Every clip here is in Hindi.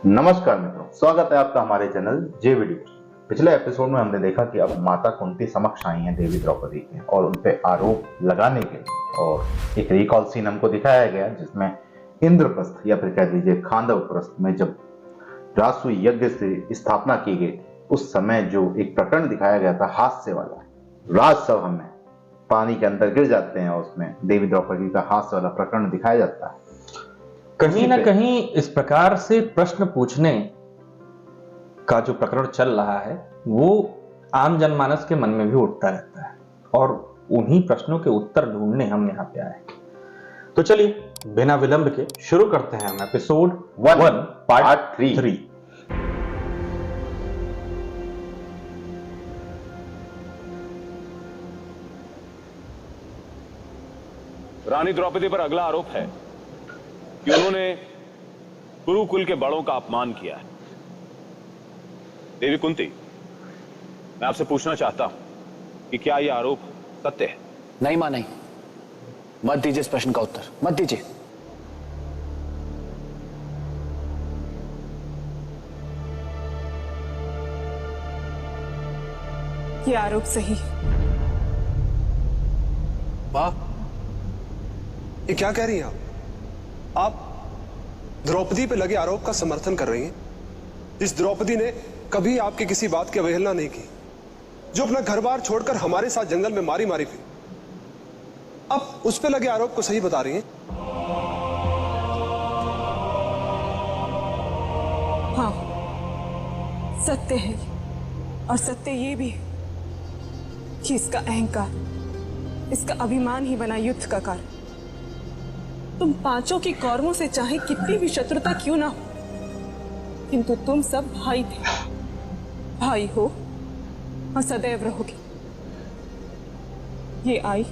नमस्कार मित्रों, स्वागत है आपका हमारे चैनल जे वीडियो। पिछले एपिसोड में हमने देखा कि अब माता कुंती समक्ष आई हैं देवी द्रौपदी के और उन पे आरोप लगाने के लिए, और एक रिकॉल सीन हमको दिखाया गया जिसमें इंद्रप्रस्थ या फिर कह लीजिए खांडवप्रस्थ में जब राजसूय यज्ञ से स्थापना की गई उस समय जो एक प्रकरण दिखाया गया था हास्य वाला, राजसभा में पानी के अंदर गिर जाते हैं और उसमें देवी द्रौपदी का हास्य वाला प्रकरण दिखाया जाता है। कहीं ना कहीं इस प्रकार से प्रश्न पूछने का जो प्रकरण चल रहा है वो आम जनमानस के मन में भी उठता रहता है और उन्हीं प्रश्नों के उत्तर ढूंढने हम यहाँ पे आए। तो चलिए बिना विलंब के शुरू करते हैं हम एपिसोड 1 पार्ट 3। रानी द्रौपदी पर अगला आरोप है कि उन्होंने कुरुकुल के बड़ों का अपमान किया है। देवी कुंती, मैं आपसे पूछना चाहता हूं कि क्या यह आरोप सत्य है? नहीं मां, नहीं। मत दीजिए इस प्रश्न का उत्तर, मत दीजिए। ये आरोप सही। वाह, ये क्या कह रही हैं आप द्रौपदी पे लगे आरोप का समर्थन कर रही हैं। इस द्रौपदी ने कभी आपकी किसी बात की अवहेलना नहीं की, जो अपना घर बार छोड़कर हमारे साथ जंगल में मारी मारी फिरी। अब उस पे लगे आरोप को सही बता रही हैं। हाँ, सत्य है और सत्य ये भी है कि इसका अहंकार, इसका अभिमान ही बना युद्ध का कारण। तुम पांचों की कौरवों से चाहे कितनी भी शत्रुता क्यों ना हो, किंतु तुम सब भाई थे, भाई हो और सदैव रहोगे। ये आई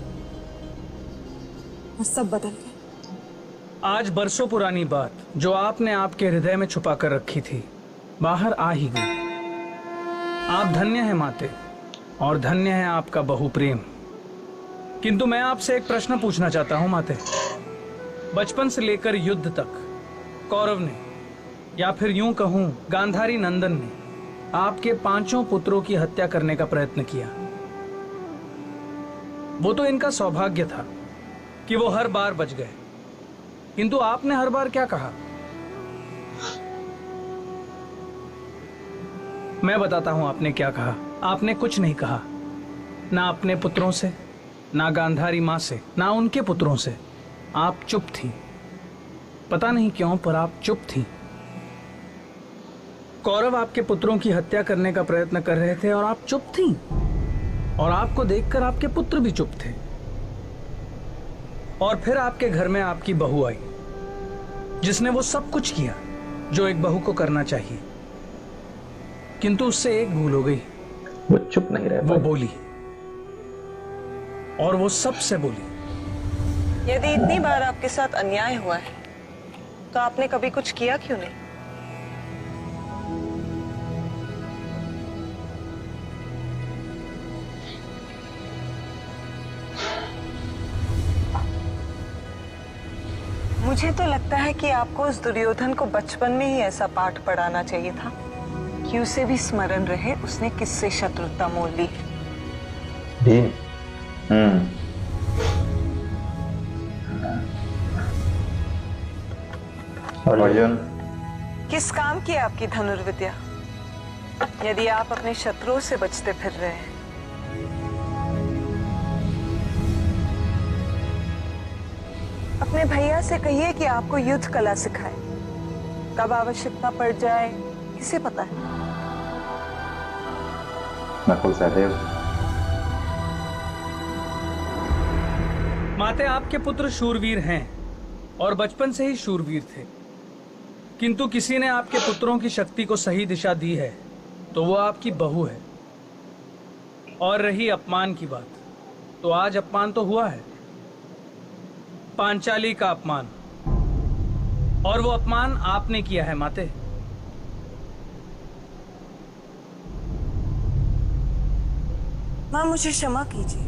और सब बदल गए। आज बरसों पुरानी बात जो आपने आपके हृदय में छुपा कर रखी थी बाहर आ ही गई। आप धन्य हैं माते और धन्य है आपका बहुप्रेम। किंतु मैं आपसे एक प्रश्न पूछना चाहता हूं माते। बचपन से लेकर युद्ध तक कौरव ने, या फिर यूं कहूं गांधारी नंदन ने, आपके पांचों पुत्रों की हत्या करने का प्रयत्न किया। वो तो इनका सौभाग्य था कि वो हर बार बच गए, किंतु आपने हर बार क्या कहा? मैं बताता हूं आपने क्या कहा। आपने कुछ नहीं कहा, ना अपने पुत्रों से, ना गांधारी मां से, ना उनके पुत्रों से। आप चुप थी। पता नहीं क्यों, पर आप चुप थी। कौरव आपके पुत्रों की हत्या करने का प्रयत्न कर रहे थे और आप चुप थी, और आपको देखकर आपके पुत्र भी चुप थे। और फिर आपके घर में आपकी बहू आई जिसने वो सब कुछ किया जो एक बहू को करना चाहिए, किंतु उससे एक भूल हो गई। वो चुप नहीं रह वो पाई। बोली, और वो सबसे बोली। यदि इतनी बार आपके साथ अन्याय हुआ है तो आपने कभी कुछ किया क्यों नहीं? मुझे तो लगता है कि आपको उस दुर्योधन को बचपन में ही ऐसा पाठ पढ़ाना चाहिए था कि उसे भी स्मरण रहे उसने किससे शत्रुता मोल ली। भीम। अर्जुन, किस काम की आपकी धनुर्विद्या यदि आप अपने शत्रुओं से बचते फिर रहे हैं? अपने भैया से कहिए कि आपको युद्ध कला सिखाए। कब आवश्यकता पड़ जाए किसे पता है। नकुल सहदेव। माते, आपके पुत्र शूरवीर हैं और बचपन से ही शूरवीर थे, किंतु किसी ने आपके पुत्रों की शक्ति को सही दिशा दी है तो वो आपकी बहू है। और रही अपमान की बात, तो आज अपमान तो हुआ है, पांचाली का अपमान, और वो अपमान आपने किया है माते। मां, मुझे क्षमा कीजिए,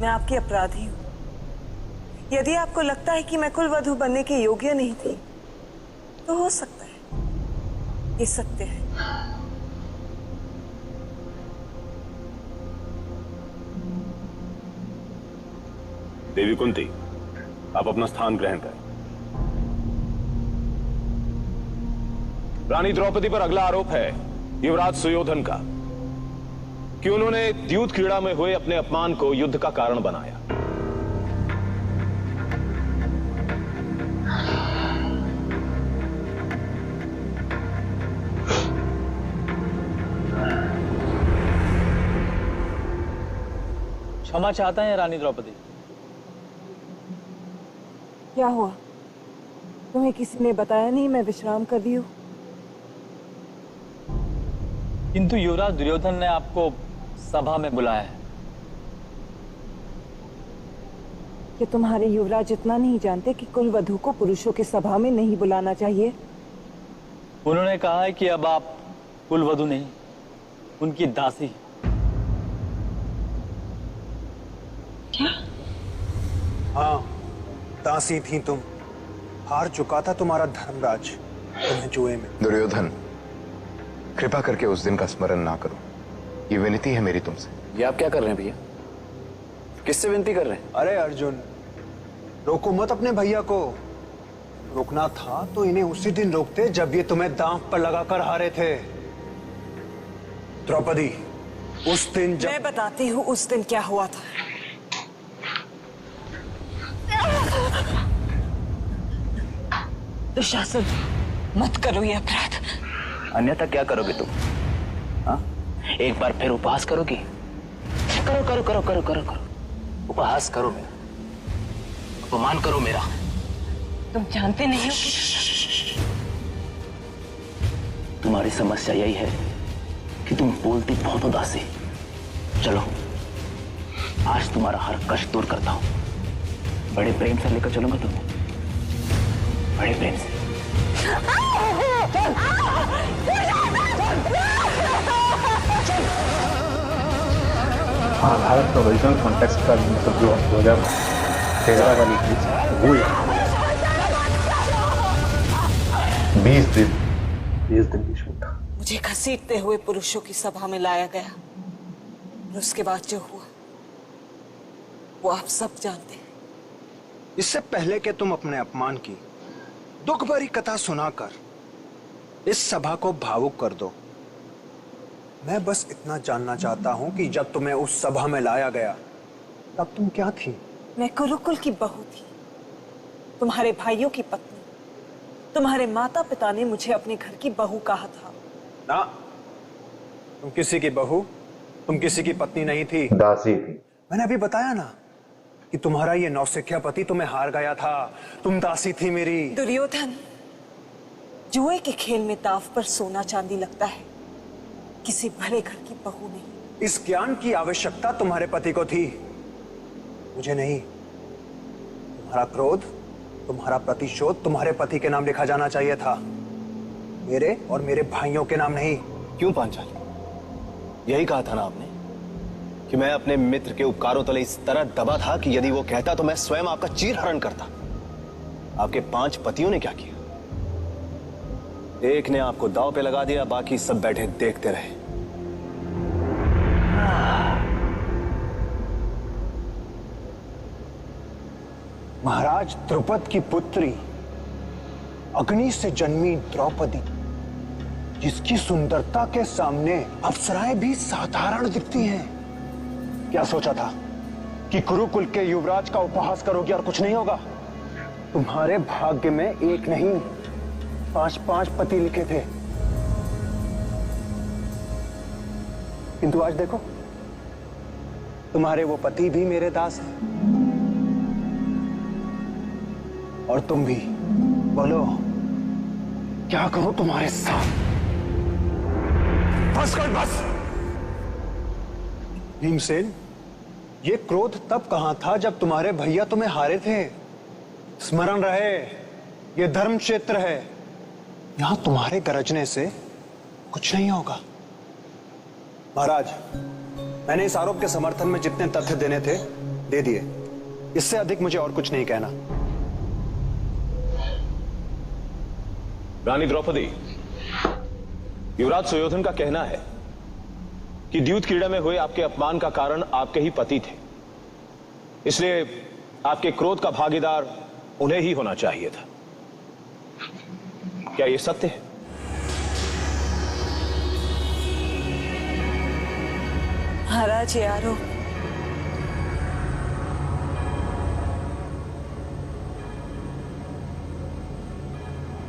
मैं आपकी अपराधी हूं। यदि आपको लगता है कि मैं कुलवधू बनने के योग्य नहीं थी तो हो सकता है, ये सत्य है। देवी कुंती, आप अपना स्थान ग्रहण करें। रानी द्रौपदी पर अगला आरोप है युवराज सुयोधन का कि उन्होंने द्यूत क्रीड़ा में हुए अपने अपमान को युद्ध का कारण बनाया। क्षमा चाहता है रानी द्रौपदी। क्या हुआ? तुम्हें किसी ने बताया नहीं मैं विश्राम कर रही हूँ? किंतु युवराज दुर्योधन ने आपको सभा में बुलाया है। कि तुम्हारे युवराज इतना नहीं जानते कि कुलवधू को पुरुषों की सभा में नहीं बुलाना चाहिए? उन्होंने कहा है कि अब आप कुलवधू नहीं, उनकी दासी। क्या? हाँ, दासी थी तुम। हार चुका था तुम्हारा धर्मराज तुम्हें जुए में। दुर्योधन, कृपा करके उस दिन का स्मरण ना करो। ये विनती है मेरी तुमसे। ये आप क्या कर रहे हैं भैया? किससे विनती कर रहे हैं? अरे अर्जुन, रोको मत अपने भैया को। रोकना था तो इन्हें उसी दिन रोकते जब ये तुम्हें दांव पर लगाकर हारे थे। द्रौपदी, उस दिन जब मैं बताती हूँ उस दिन क्या हुआ था। दुशासन, मत करो ये अपराध। अन्यथा क्या करोगे तुम? हाँ? एक बार फिर उपहास करोगी? करो करो करो करो करो करो, उपहास करो मेरा, अपमान करो मेरा। तुम जानते नहीं हो कि तुम्हारी समस्या यही है कि तुम बोलती बहुत उदासी। चलो, आज तुम्हारा हर कष्ट दूर करता हूं। बड़े प्रेम से लेकर चलूंगा तुम्हें, बड़े प्रेम से। महाभारत का ओरिजिनल कॉन्टेक्स्ट का मतलब जो 2013 वाली चीज वो 20 दिन 20 दिन की शूट था। मुझे घसीटते हुए पुरुषों की सभा में लाया गया और उसके बाद जो हुआ वो आप सब जानते हैं। इससे पहले कि तुम अपने अपमान की दुख भरी कथा सुनाकर इस सभा को भावुक कर दो, मैं बस इतना जानना चाहता हूं कि जब तुम्हें उस सभा में लाया गया तब तुम क्या थी? मैं कुरुकुल की बहू थी, तुम्हारे भाइयों की पत्नी। तुम्हारे माता पिता ने मुझे अपने घर की बहू कहा था। ना, तुम किसी की बहू, तुम किसी की पत्नी नहीं थी, दासी थी। मैंने अभी बताया ना कि तुम्हारा ये नौसिखिया पति तुम्हें हार गया था। तुम दासी थी मेरी। दुर्योधन, जुए के खेल में दाव पर सोना चांदी लगता है, किसी भले घर की बहू नहीं। इस ज्ञान की आवश्यकता तुम्हारे पति को थी, मुझे नहीं। तुम्हारा क्रोध, तुम्हारा प्रतिशोध तुम्हारे पति के नाम लिखा जाना चाहिए था, मेरे और मेरे भाइयों के नाम नहीं। क्यों पांचाली? यही कहा था ना आपने कि मैं अपने मित्र के उपकारों तले इस तरह दबा था कि यदि वो कहता तो मैं स्वयं आपका चीरहरण करता। आपके 5 पतियों ने क्या किया? एक ने आपको दांव पे लगा दिया, बाकी सब बैठे देखते रहे। महाराज द्रुपद की पुत्री, अग्नि से जन्मी द्रौपदी, जिसकी सुंदरता के सामने अप्सराएं भी साधारण दिखती हैं। क्या सोचा था कि कुरुकुल के युवराज का उपहास करोगी और कुछ नहीं होगा? तुम्हारे भाग्य में एक नहीं 5-5 पति लिखे थे, किंतु आज देखो, तुम्हारे वो पति भी मेरे दास हैं और तुम भी। बोलो, क्या करूं तुम्हारे साथ? बस कर, बस। भीमसेन, ये क्रोध तब कहां था जब तुम्हारे भैया तुम्हें हारे थे। स्मरण रहे, ये धर्म क्षेत्र है, यहां तुम्हारे गरजने से कुछ नहीं होगा। महाराज, मैंने इस आरोप के समर्थन में जितने तथ्य देने थे दे दिए, इससे अधिक मुझे और कुछ नहीं कहना। रानी द्रौपदी, युवराज सुयोधन का कहना है कि द्यूत क्रीड़ा में हुए आपके अपमान का कारण आपके ही पति थे, इसलिए आपके क्रोध का भागीदार उन्हें ही होना चाहिए था। क्या यह सत्य है? महाराज, ये आरोप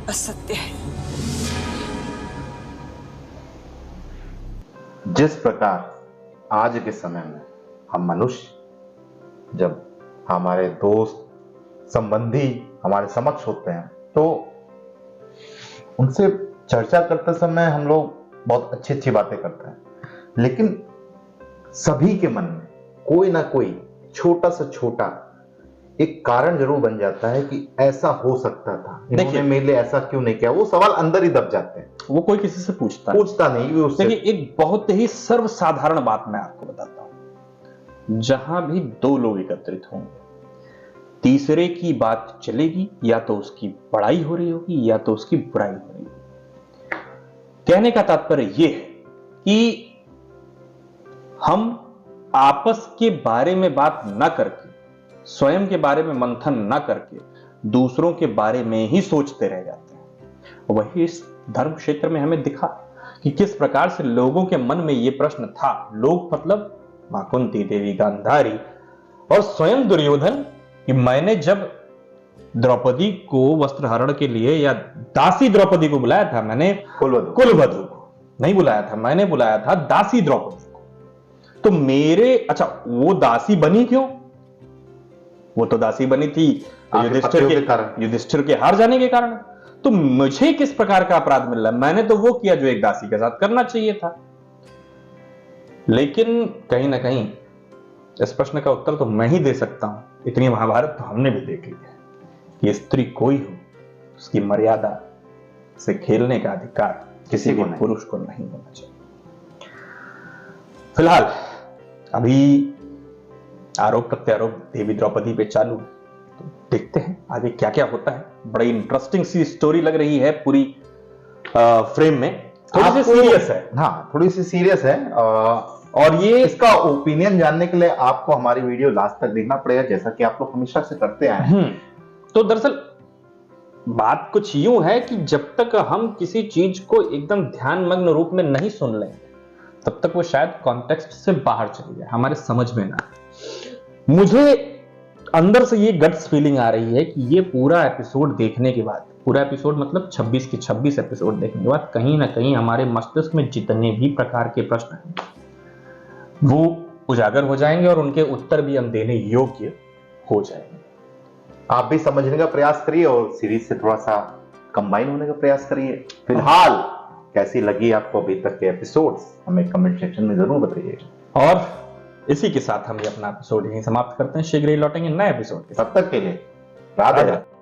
असत्य है। जिस प्रकार आज के समय में हम मनुष्य जब हमारे दोस्त संबंधी हमारे समक्ष होते हैं तो उनसे चर्चा करते समय हम लोग बहुत अच्छी अच्छी बातें करते हैं, लेकिन सभी के मन में कोई ना कोई छोटा से छोटा एक कारण जरूर बन जाता है कि ऐसा हो सकता था, इन्होंने मेरे लिए ऐसा क्यों नहीं किया। वो सवाल अंदर ही दब जाते हैं, वो कोई किसी से पूछता नहीं। वो उससे देखिए, एक बहुत ही सर्वसाधारण बात मैं आपको बताता हूं। जहां भी दो लोग एकत्रित होंगे, तीसरे की बात चलेगी, या तो उसकी बड़ाई हो रही होगी या तो उसकी बुराई हो रही होगी। कहने का तात्पर्य यह है कि हम आपस के बारे में बात ना करके, स्वयं के बारे में मंथन ना करके, दूसरों के बारे में ही सोचते रह जाते हैं। वही इस धर्म क्षेत्र में हमें दिखा कि किस प्रकार से लोगों के मन में यह प्रश्न था। लोग मतलब मां कुंती देवी, गांधारी और स्वयं दुर्योधन, कि मैंने जब द्रौपदी को वस्त्रहरण के लिए, या दासी द्रौपदी को बुलाया था, मैंने कुलवधु को नहीं बुलाया था, मैंने बुलाया था दासी द्रौपदी को, तो मेरे अच्छा वो दासी बनी क्यों? वो तो दासी बनी थी युधिष्ठिर के हार जाने के कारण। तो मुझे किस प्रकार का अपराध मिल रहा है? मैंने तो वो किया जो एक दासी के साथ करना चाहिए था। लेकिन कहीं ना कहीं इस प्रश्न का उत्तर तो मैं ही दे सकता हूं। इतनी महाभारत तो हमने भी देख ली है कि स्त्री कोई हो, उसकी मर्यादा से खेलने का अधिकार किसी भी पुरुष को नहीं होना चाहिए। फिलहाल अभी आरोप प्रत्यारोप देवी द्रौपदी पे चालू, तो देखते हैं आगे क्या क्या होता है। बड़ी इंटरेस्टिंग सी स्टोरी लग रही है पूरी फ्रेम में। थोड़ी सी सीरियस है। हाँ, थोड़ी सी सीरियस है। और ये इसका ओपिनियन जानने के लिए आपको हमारी वीडियो लास्ट तक देखना पड़ेगा, जैसा कि आप लोग हमेशा से करते आए हैं। तो दरअसल बात कुछ यूं है कि जब तक हम किसी चीज को एकदम ध्यानमग्न रूप में नहीं सुन लेंगे, तब तक वो शायद कॉन्टेक्स्ट से बाहर चली जाए, हमारे समझ में ना। मुझे अंदर से ये गट्स फीलिंग आ रही है कि ये पूरा एपिसोड देखने के बाद, पूरा एपिसोड मतलब 26 के 26 एपिसोड देखने के बाद, कहीं ना कहीं हमारे मस्तिष्क में जितने भी प्रकार के प्रश्न हैं वो उजागर हो जाएंगे और उनके उत्तर भी हम देने योग्य हो जाएंगे। आप भी समझने का प्रयास करिए और सीरीज से थोड़ा सा कंबाइन होने का प्रयास करिए। फिलहाल कैसी लगी आपको अभी तक के एपिसोड्स, हमें कमेंट सेक्शन में जरूर बताइएगा। और इसी के साथ हम ये अपना एपिसोड यहीं समाप्त करते हैं। शीघ्र ही लौटेंगे नए एपिसोड के साथ। तब तक के लिए राधे राधे।